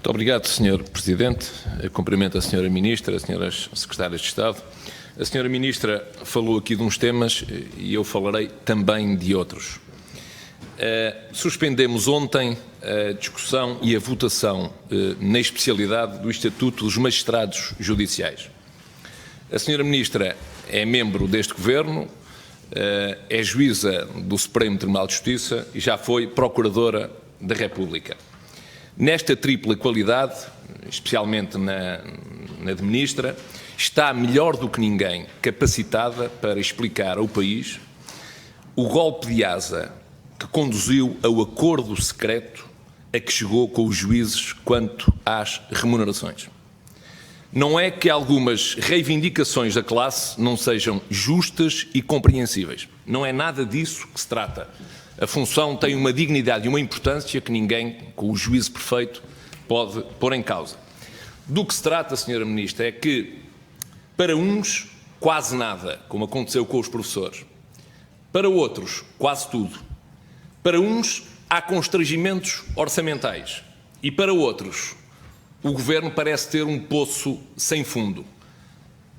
Muito obrigado, Sr. Presidente. Cumprimento a Sra. Ministra, as Sras. Secretárias de Estado. A Sra. Ministra falou aqui de uns temas e eu falarei também de outros. Suspendemos ontem a discussão e a votação na especialidade do Estatuto dos Magistrados Judiciais. A Sra. Ministra é membro deste Governo, é juíza do Supremo Tribunal de Justiça e já foi Procuradora da República. Nesta tripla qualidade, especialmente na de Ministra, está melhor do que ninguém capacitada para explicar ao país o golpe de asa que conduziu ao acordo secreto a que chegou com os juízes quanto às remunerações. Não é que algumas reivindicações da classe não sejam justas e compreensíveis. Não é nada disso que se trata. A função tem uma dignidade e uma importância que ninguém, com o juízo perfeito, pode pôr em causa. Do que se trata, Sra. Ministra, é que, para uns, quase nada, como aconteceu com os professores. Para outros, quase tudo. Para uns, há constrangimentos orçamentais. E para outros, o Governo parece ter um poço sem fundo.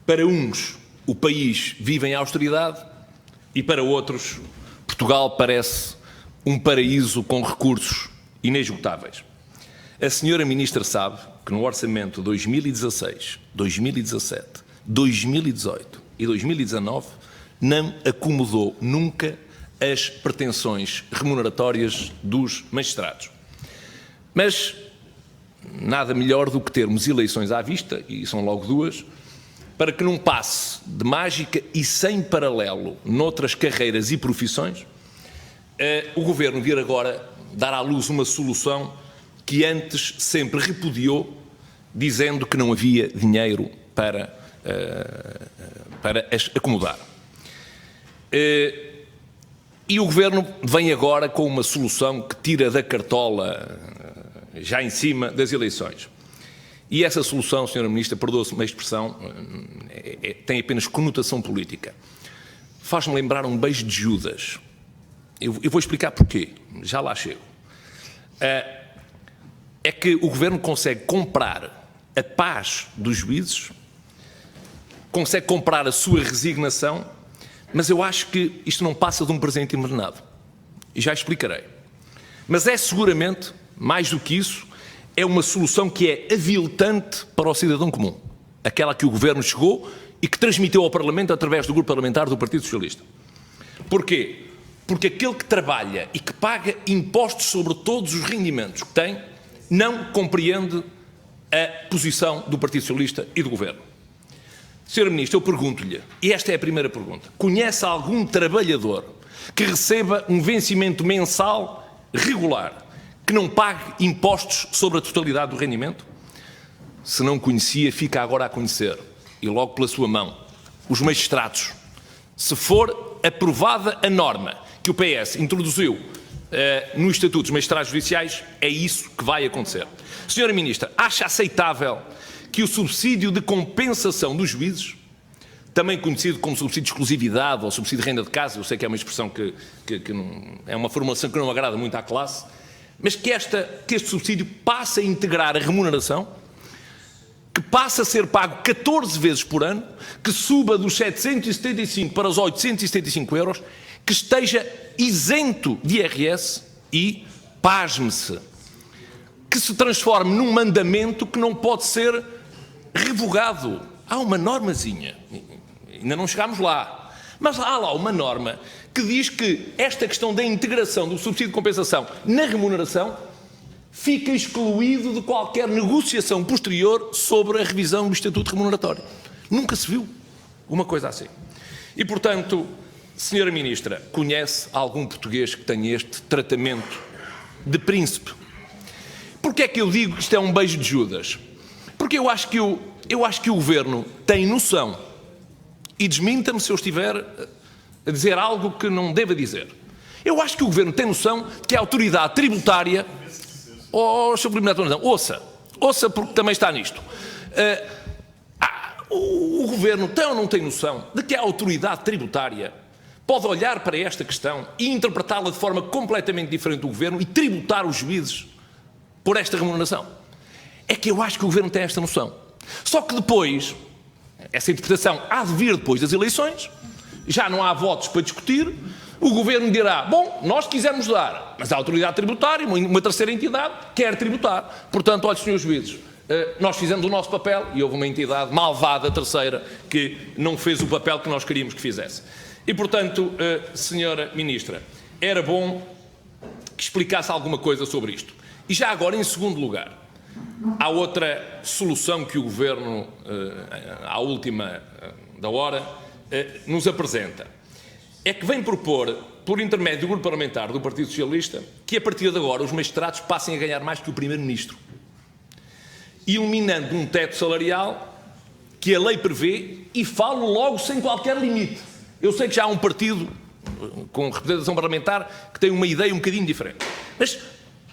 Para uns, o país vive em austeridade e para outros, Portugal parece um paraíso com recursos inesgotáveis. A Sra. Ministra sabe que no Orçamento 2016, 2017, 2018 e 2019 não acomodou nunca as pretensões remuneratórias dos magistrados. Mas nada melhor do que termos eleições à vista, e são logo duas, para que num passe de mágica e sem paralelo noutras carreiras e profissões, o Governo vir agora dar à luz uma solução que antes sempre repudiou, dizendo que não havia dinheiro para as acomodar. E o Governo vem agora com uma solução que tira da cartola já em cima das eleições. E essa solução, Sra. Ministra, perdoa-se uma expressão, tem apenas conotação política. Faz-me lembrar um beijo de Judas. Eu vou explicar porquê, já lá chego. É que o Governo consegue comprar a paz dos juízes, consegue comprar a sua resignação, mas eu acho que isto não passa de um presente envenenado. E já explicarei. Mas é seguramente, mais do que isso, é uma solução que é aviltante para o cidadão comum. Aquela que o Governo chegou e que transmitiu ao Parlamento através do Grupo Parlamentar do Partido Socialista. Porquê? Porque aquele que trabalha e que paga impostos sobre todos os rendimentos que tem, não compreende a posição do Partido Socialista e do Governo. Sra. Ministra, eu pergunto-lhe, e esta é a primeira pergunta, conhece algum trabalhador que receba um vencimento mensal regular, que não pague impostos sobre a totalidade do rendimento? Se não conhecia, fica agora a conhecer, e logo pela sua mão, os magistrados. Se for aprovada a norma que o PS introduziu no Estatuto dos Magistrados Judiciais, é isso que vai acontecer. Sra. Ministra, acha aceitável que o subsídio de compensação dos juízes, também conhecido como subsídio de exclusividade ou subsídio de renda de casa, eu sei que é uma expressão que não, é uma formulação que não agrada muito à classe, mas que este subsídio passe a integrar a remuneração, que passe a ser pago 14 vezes por ano, que suba dos 775 para os 875 euros, que esteja isento de IRS e, pasme-se, que se transforme num mandamento que não pode ser revogado. Há uma normazinha, ainda não chegámos lá, mas há lá uma norma que diz que esta questão da integração do subsídio de compensação na remuneração fica excluído de qualquer negociação posterior sobre a revisão do Estatuto Remuneratório. Nunca se viu uma coisa assim. E, portanto, Sra. Ministra, conhece algum português que tenha este tratamento de príncipe? Porquê é que eu digo que isto é um beijo de Judas? Porque eu acho que o Governo tem noção, e desminta-me se eu estiver a dizer algo que não deva dizer. Eu acho que o Governo tem noção que a autoridade tributária... ouça porque também está nisto. O Governo tem ou não tem noção de que a autoridade tributária pode olhar para esta questão e interpretá-la de forma completamente diferente do Governo e tributar os juízes por esta remuneração? É que eu acho que o Governo tem esta noção. Só que depois, essa interpretação há de vir depois das eleições, já não há votos para discutir, o Governo dirá, bom, nós quisermos dar, mas a autoridade tributária, uma terceira entidade, quer tributar. Portanto, olha, senhores juízes, nós fizemos o nosso papel e houve uma entidade malvada, terceira, que não fez o papel que nós queríamos que fizesse. E, portanto, senhora Ministra, era bom que explicasse alguma coisa sobre isto. E já agora, em segundo lugar, há outra solução que o Governo, à última da hora, nos apresenta. É que vem propor, por intermédio do Grupo Parlamentar do Partido Socialista, que a partir de agora os magistrados passem a ganhar mais que o Primeiro-Ministro, eliminando um teto salarial que a lei prevê e falo logo sem qualquer limite. Eu sei que já há um partido com representação parlamentar que tem uma ideia um bocadinho diferente, mas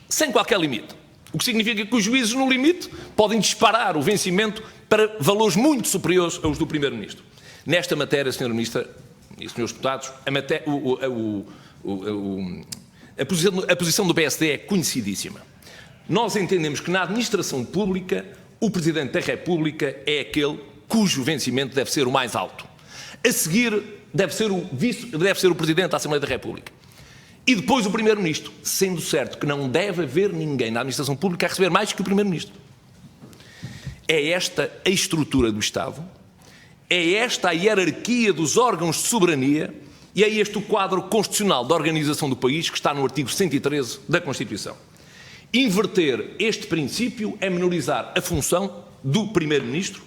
sem qualquer limite. O que significa que os juízes, no limite, podem disparar o vencimento para valores muito superiores aos do Primeiro-Ministro. Nesta matéria, Sra. Ministra e Srs. Deputados, a posição do PSD é conhecidíssima. Nós entendemos que na administração pública o Presidente da República é aquele cujo vencimento deve ser o mais alto. A seguir deve ser o Presidente da Assembleia da República. E depois o Primeiro-Ministro, sendo certo que não deve haver ninguém na administração pública a receber mais que o Primeiro-Ministro. É esta a estrutura do Estado, é esta a hierarquia dos órgãos de soberania e é este o quadro constitucional da organização do país que está no artigo 113 da Constituição. Inverter este princípio é menorizar a função do Primeiro-Ministro,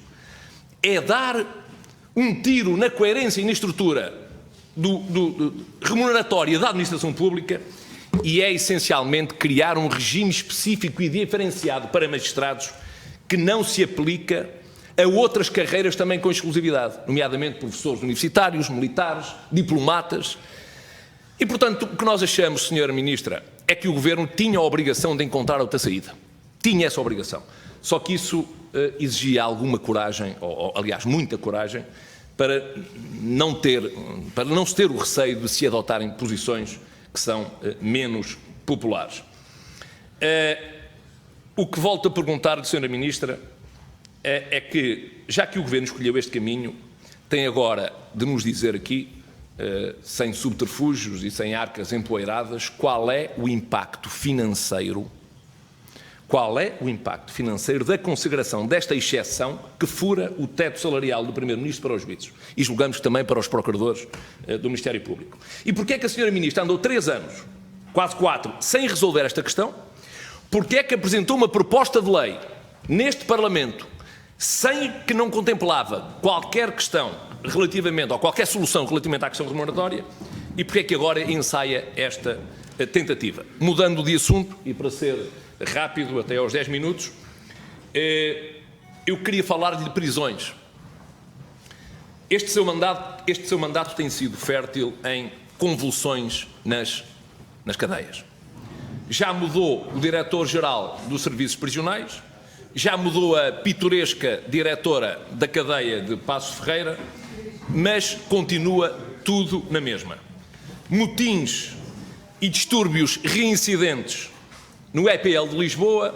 é dar um tiro na coerência e na estrutura remuneratória da administração pública e é essencialmente criar um regime específico e diferenciado para magistrados que não se aplica a outras carreiras também com exclusividade, nomeadamente professores universitários, militares, diplomatas. E, portanto, o que nós achamos, Sra. Ministra, é que o Governo tinha a obrigação de encontrar outra saída. Tinha essa obrigação. Só que isso exigia alguma coragem, ou aliás, muita coragem, para não se ter o receio de se adotarem posições que são menos populares. O que volto a perguntar-lhe, Sra. Ministra, é que, já que o Governo escolheu este caminho, tem agora de nos dizer aqui, sem subterfúgios e sem arcas empoeiradas, qual é o impacto financeiro da consagração desta exceção que fura o teto salarial do Primeiro-Ministro para os juízes e julgamos que também para os procuradores do Ministério Público. E porquê é que a Sra. Ministra andou 3 anos, quase 4, sem resolver esta questão? Porquê é que apresentou uma proposta de lei neste Parlamento sem que não contemplava qualquer questão relativamente, ou qualquer solução relativamente à questão remuneratória, e porque é que agora ensaia esta tentativa? Mudando de assunto, e para ser rápido, até aos 10 minutos, eu queria falar-lhe de prisões. Este seu mandato tem sido fértil em convulsões nas cadeias. Já mudou o diretor-geral dos serviços prisionais, já mudou a pitoresca diretora da cadeia de Passos Ferreira, mas continua tudo na mesma. Motins e distúrbios reincidentes no EPL de Lisboa,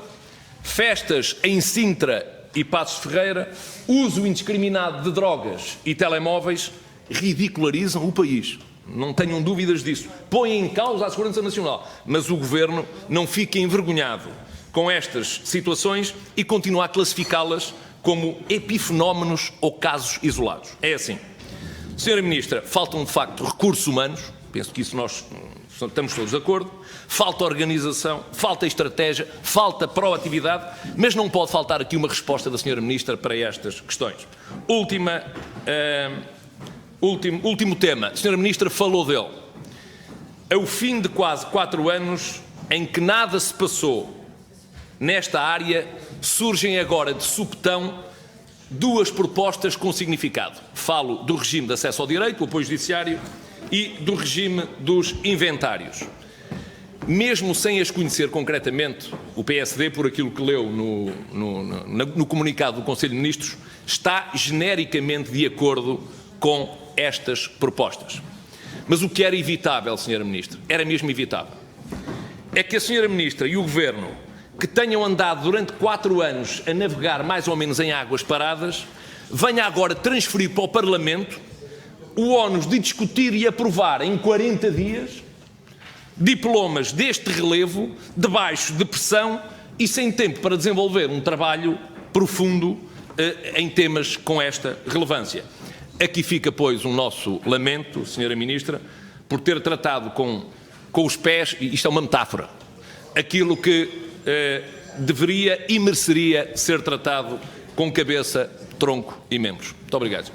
festas em Sintra e Passos Ferreira, uso indiscriminado de drogas e telemóveis ridicularizam o país. Não tenham dúvidas disso. Põem em causa a segurança nacional, mas o Governo não fica envergonhado com estas situações e continua a classificá-las como epifenómenos ou casos isolados. É assim. Sra. Ministra, faltam de facto recursos humanos, penso que isso nós estamos todos de acordo, falta organização, falta estratégia, falta proatividade, mas não pode faltar aqui uma resposta da Sra. Ministra para estas questões. Último tema, a Sra. Ministra falou dele. Ao fim de quase 4 anos em que nada se passou nesta área, surgem agora de supetão 2 propostas com significado. Falo do regime de acesso ao direito, o apoio judiciário, e do regime dos inventários. Mesmo sem as conhecer concretamente, o PSD, por aquilo que leu no comunicado do Conselho de Ministros, está genericamente de acordo com estas propostas. Mas o que era evitável, Sra. Ministra, era mesmo evitável, é que a Sra. Ministra e o Governo que tenham andado durante 4 anos a navegar mais ou menos em águas paradas, venha agora transferir para o Parlamento o ónus de discutir e aprovar em 40 dias diplomas deste relevo, debaixo de pressão e sem tempo para desenvolver um trabalho profundo em temas com esta relevância. Aqui fica, pois, o nosso lamento, Sra. Ministra, por ter tratado com os pés, e isto é uma metáfora, aquilo que deveria e mereceria ser tratado com cabeça, tronco e membros. Muito obrigado.